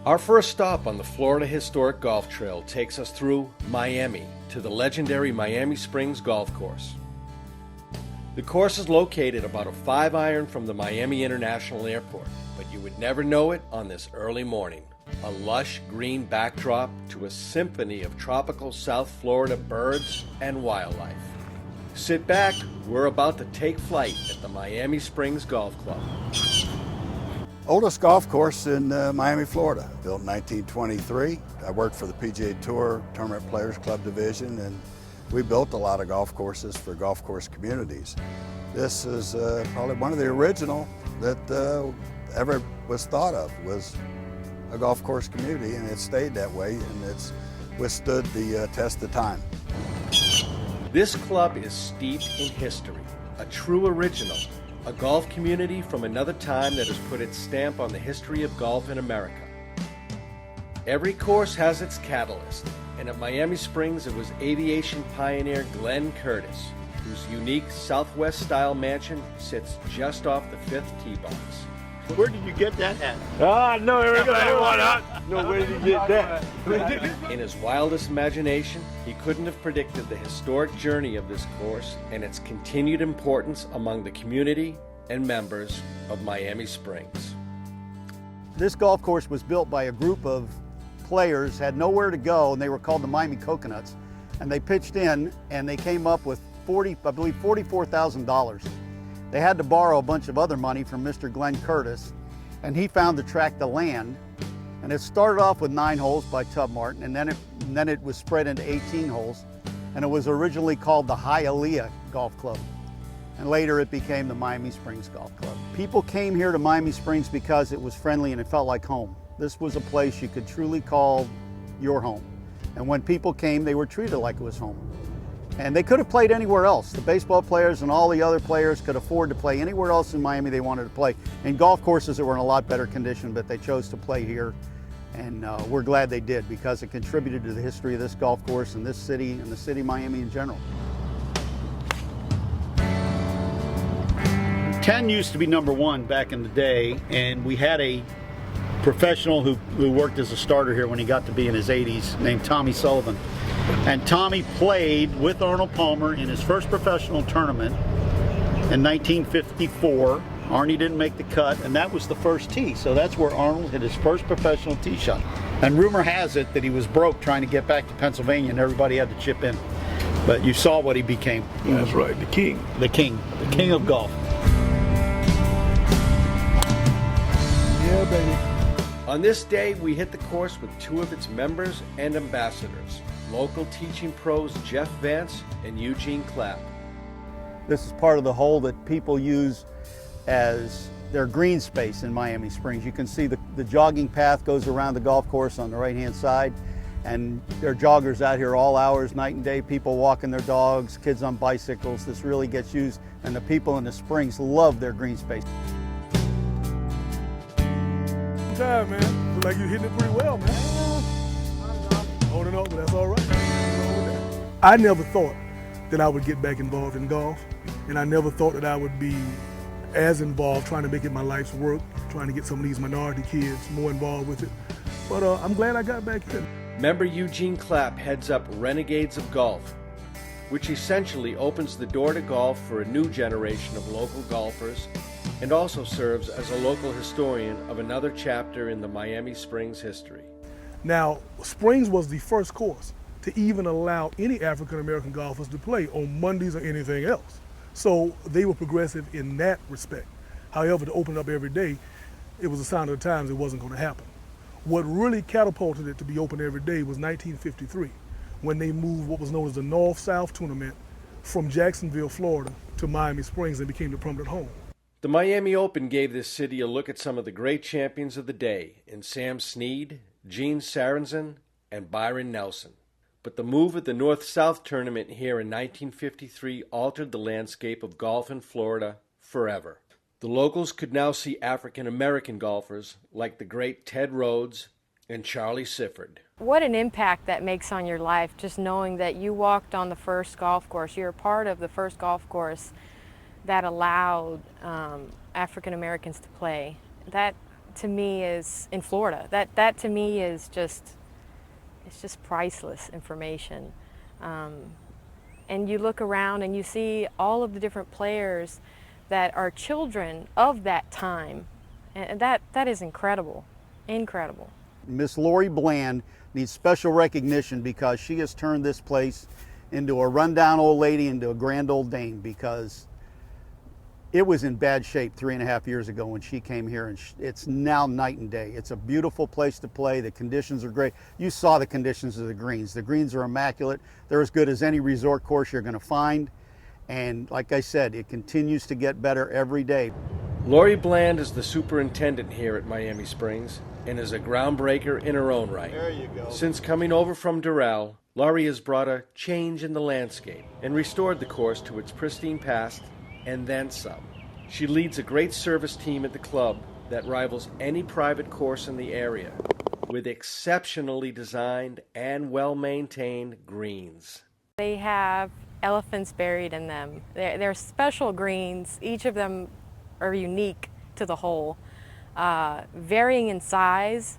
Our first stop on the Florida Historic Golf Trail takes us through Miami to the legendary Miami Springs Golf Course. The course is located about a 5-iron from the Miami International Airport, but you would never know it on this early morning. A lush green backdrop to a symphony of tropical South Florida birds and wildlife. Sit back, we're about to take flight at the Miami Springs Golf Club. Oldest golf course in Miami, Florida, built in 1923. I worked for the PGA Tour Tournament Players Club division, and we built a lot of golf courses for golf course communities. This is probably one of the original that ever was thought of, was a golf course community, and it stayed that way, and it's withstood the test of time. This club is steeped in history, a true original, a golf community from another time that has put its stamp on the history of golf in America. Every course has its catalyst, and at Miami Springs it was aviation pioneer Glenn Curtis, whose unique Southwest-style mansion sits just off the 5th tee box. Where did you get that at? No, where did you get that? In his wildest imagination, he couldn't have predicted the historic journey of this course and its continued importance among the community and members of Miami Springs. This golf course was built by a group of players, had nowhere to go, and they were called the Miami Coconuts. And they pitched in, and they came up with $44,000. They had to borrow a bunch of other money from Mr. Glenn Curtis, and he found the tract of land. And it started off with 9 holes by Tub Martin, and then it was spread into 18 holes, and it was originally called the Hialeah Golf Club. And later it became the Miami Springs Golf Club. People came here to Miami Springs because it was friendly and it felt like home. This was a place you could truly call your home. And when people came, they were treated like it was home. And they could have played anywhere else. The baseball players and all the other players could afford to play anywhere else in Miami they wanted to play. In golf courses that were in a lot better condition, but they chose to play here. And we're glad they did, because it contributed to the history of this golf course and this city and the city of Miami in general. 10 used to be number 1 back in the day, and we had a professional who worked as a starter here when he got to be in his 80s, named Tommy Sullivan. And Tommy played with Arnold Palmer in his first professional tournament in 1954. Arnie didn't make the cut, and that was the first tee. So that's where Arnold hit his first professional tee shot. And rumor has it that he was broke trying to get back to Pennsylvania, and everybody had to chip in. But you saw what he became. That's right, the king. The king of golf. Yeah, baby. On this day, we hit the course with 2 of its members and ambassadors, local teaching pros Jeff Vance and Eugene Clapp. This is part of the hole that people use as their green space in Miami Springs. You can see the jogging path goes around the golf course on the right-hand side, and there are joggers out here all hours, night and day, people walking their dogs, kids on bicycles. This really gets used, and the people in the Springs love their green space. Time, man. Look like you're hitting it pretty well, man. Holding on, but that's all right. I never thought that I would get back involved in golf, and I never thought that I would be as involved trying to make it my life's work, trying to get some of these minority kids more involved with it. But I'm glad I got back in. Member Eugene Clapp heads up Renegades of Golf, which essentially opens the door to golf for a new generation of local golfers, and also serves as a local historian of another chapter in the Miami Springs history. Now, Springs was the first course to even allow any African American golfers to play on Mondays or anything else. So they were progressive in that respect. However, to open it up every day, it was a sign of the times it wasn't going to happen. What really catapulted it to be open every day was 1953, when they moved what was known as the North-South tournament from Jacksonville, Florida to Miami Springs and became the permanent home. The Miami Open gave this city a look at some of the great champions of the day in Sam Snead, Gene Sarazen, and Byron Nelson. But the move of the North-South tournament here in 1953 altered the landscape of golf in Florida forever. The locals could now see African-American golfers like the great Ted Rhodes and Charlie Sifford. What an impact that makes on your life, just knowing that you walked on the first golf course. You're a part of the first golf course that allowed African Americans to play. That to me is in Florida. That to me is just, it's just priceless information. And you look around and you see all of the different players that are children of that time, and that is incredible, incredible. Miss Lori Bland needs special recognition because she has turned this place into a rundown old lady into a grand old dame, because it was in bad shape 3.5 years ago when she came here, and it's now night and day. It's a beautiful place to play. The conditions are great. You saw the conditions of the greens. The greens are immaculate. They're as good as any resort course you're going to find. And like I said, it continues to get better every day. Lori Bland is the superintendent here at Miami Springs and is a groundbreaker in her own right. There you go. Since coming over from Doral, Lori has brought a change in the landscape and restored the course to its pristine past and then some. She leads a great service team at the club that rivals any private course in the area, with exceptionally designed and well-maintained greens. They have elephants buried in them. They're special greens. Each of them are unique to the hole, varying in size,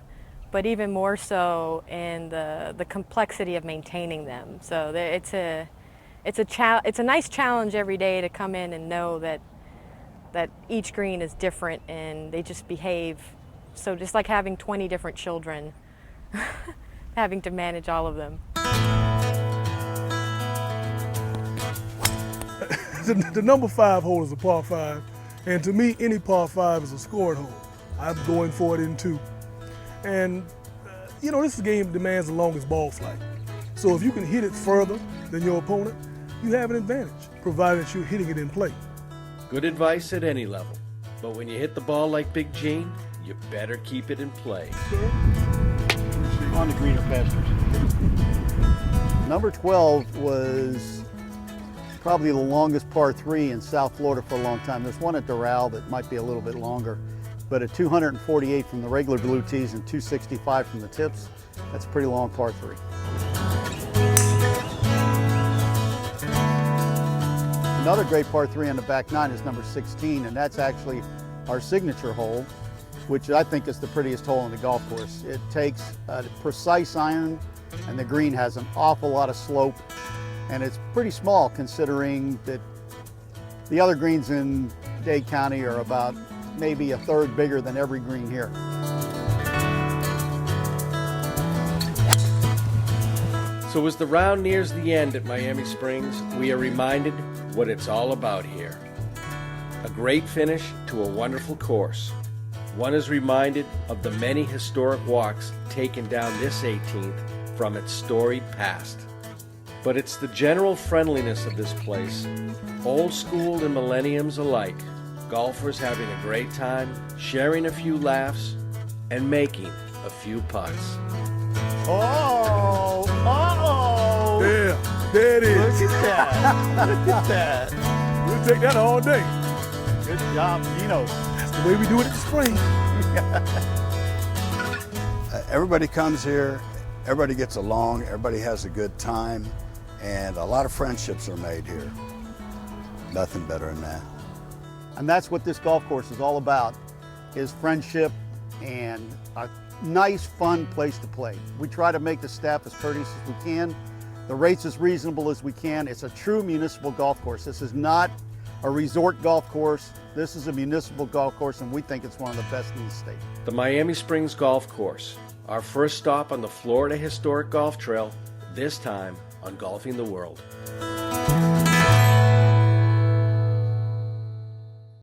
but even more so in the complexity of maintaining them. So it's a nice challenge every day to come in and know that each green is different and they just behave. So just like having 20 different children, having to manage all of them. The number 5 hole is a par 5, and to me, any par 5 is a scored hole. I'm going for it in 2. And, you know, this game demands the longest ball flight. So if you can hit it further than your opponent, you have an advantage, provided you're hitting it in play. Good advice at any level, but when you hit the ball like Big Gene, you better keep it in play. On the greener pastures. Number 12 was probably the longest par 3 in South Florida for a long time. There's one at Doral that might be a little bit longer, but at 248 from the regular blue tees and 265 from the tips, that's a pretty long par 3. Another great par 3 on the back 9 is number 16, and that's actually our signature hole, which I think is the prettiest hole on the golf course. It takes a precise iron, and the green has an awful lot of slope, and it's pretty small considering that the other greens in Dade County are about maybe a third bigger than every green here. So as the round nears the end at Miami Springs, we are reminded what it's all about here. A great finish to a wonderful course. One is reminded of the many historic walks taken down this 18th from its storied past. But it's the general friendliness of this place, old school and millenniums alike, golfers having a great time, sharing a few laughs, and making a few putts. Oh! Uh-oh! Yeah, there it is. Look at that! Look at that! We'll take that all day. Good job, Gino. That's the way we do it at the spring. Everybody comes here, everybody gets along, everybody has a good time, and a lot of friendships are made here. Nothing better than that. And that's what this golf course is all about, is friendship and a nice, fun place to play. We try to make the staff as courteous as we can, the rates as reasonable as we can. It's a true municipal golf course. This is not a resort golf course. This is a municipal golf course, and we think it's one of the best in the state. The Miami Springs Golf Course, our first stop on the Florida Historic Golf Trail, this time on Golfing the World.